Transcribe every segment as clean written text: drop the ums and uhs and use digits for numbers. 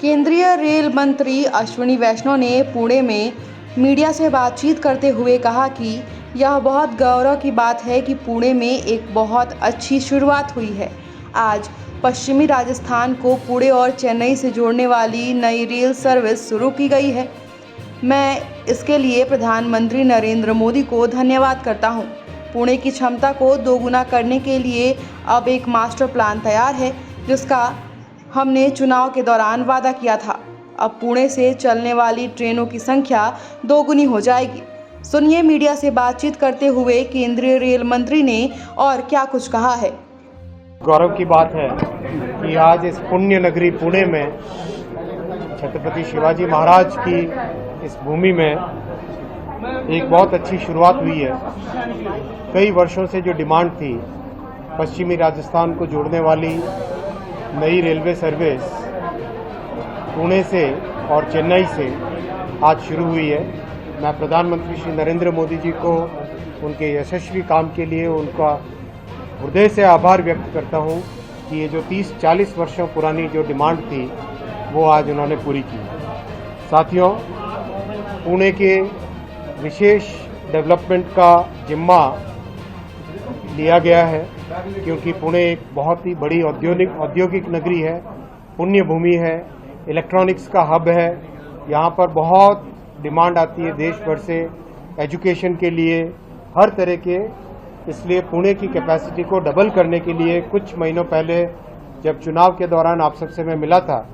केंद्रीय रेल मंत्री अश्विनी वैष्णव ने पुणे में मीडिया से बातचीत करते हुए कहा कि यह बहुत गौरव की बात है कि पुणे में एक बहुत अच्छी शुरुआत हुई है। आज पश्चिमी राजस्थान को पुणे और चेन्नई से जोड़ने वाली नई रेल सर्विस शुरू की गई है। मैं इसके लिए प्रधानमंत्री नरेंद्र मोदी को धन्यवाद करता हूं। पुणे की क्षमता को दोगुना करने के लिए अब एक मास्टर प्लान तैयार है, जिसका हमने चुनाव के दौरान वादा किया था। अब पुणे से चलने वाली ट्रेनों की संख्या दोगुनी हो जाएगी। सुनिए मीडिया से बातचीत करते हुए केंद्रीय रेल मंत्री ने और क्या कुछ कहा है। गौरव की बात है कि आज इस पुण्य नगरी पुणे में छत्रपति शिवाजी महाराज की इस भूमि में एक बहुत अच्छी शुरुआत हुई है। कई वर्षों से जो डिमांड थी, पश्चिमी राजस्थान को जोड़ने वाली नई रेलवे सर्विस पुणे से और चेन्नई से आज शुरू हुई है। मैं प्रधानमंत्री श्री नरेंद्र मोदी जी को उनके यशस्वी काम के लिए उनका हृदय से आभार व्यक्त करता हूं कि ये जो 30-40 वर्षों पुरानी जो डिमांड थी वो आज उन्होंने पूरी की। साथियों, पुणे के विशेष डेवलपमेंट का जिम्मा लिया गया है, क्योंकि पुणे एक बहुत ही बड़ी औद्योगिक नगरी है, पुण्य भूमि है, इलेक्ट्रॉनिक्स का हब है। यहाँ पर बहुत डिमांड आती है देश भर से एजुकेशन के लिए, हर तरह के। इसलिए पुणे की कैपेसिटी को डबल करने के लिए कुछ महीनों पहले जब चुनाव के दौरान आप सबसे मैं मिला था,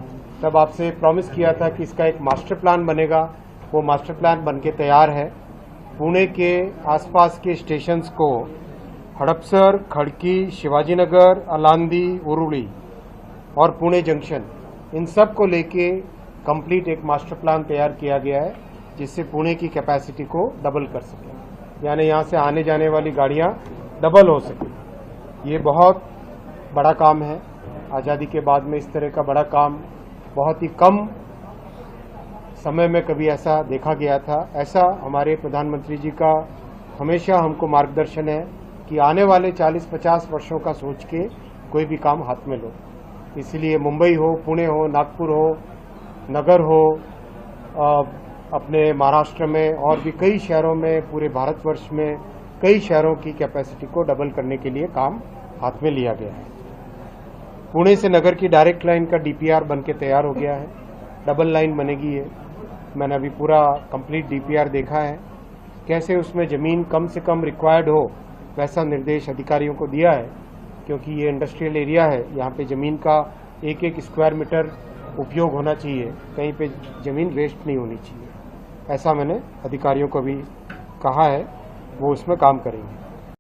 तब आपसे प्रॉमिस किया था कि इसका एक मास्टर प्लान बनेगा। वो मास्टर प्लान बनके तैयार है। पुणे के आसपास के स्टेशंस को हड़पसर, खड़की, शिवाजीनगर, अलांदी, उरुली और पुणे जंक्शन, इन सब को लेके कंप्लीट एक मास्टर प्लान तैयार किया गया है, जिससे पुणे की कैपेसिटी को डबल कर सके, यानी यहाँ से आने जाने वाली गाड़ियाँ डबल हो सके। ये बहुत बड़ा काम है। आज़ादी के बाद में इस तरह का बड़ा काम बहुत ही कम समय में कभी ऐसा देखा गया था। ऐसा हमारे प्रधानमंत्री जी का हमेशा हमको मार्गदर्शन है कि आने वाले 40-50 वर्षों का सोच के कोई भी काम हाथ में लो। इसलिए मुंबई हो, पुणे हो, नागपुर हो, नगर हो, अपने महाराष्ट्र में और भी कई शहरों में, पूरे भारतवर्ष में कई शहरों की कैपेसिटी को डबल करने के लिए काम हाथ में लिया गया है। पुणे से नगर की डायरेक्ट लाइन का डीपीआर बनके तैयार हो गया है। डबल लाइन बनेगी ये। मैंने अभी पूरा कंप्लीट डीपीआर देखा है। कैसे उसमें ज़मीन कम से कम रिक्वायर्ड हो, वैसा निर्देश अधिकारियों को दिया है, क्योंकि ये इंडस्ट्रियल एरिया है। यहाँ पे ज़मीन का एक स्क्वायर मीटर उपयोग होना चाहिए, कहीं पे ज़मीन वेस्ट नहीं होनी चाहिए। ऐसा मैंने अधिकारियों को भी कहा है, वो उसमें काम करेंगे।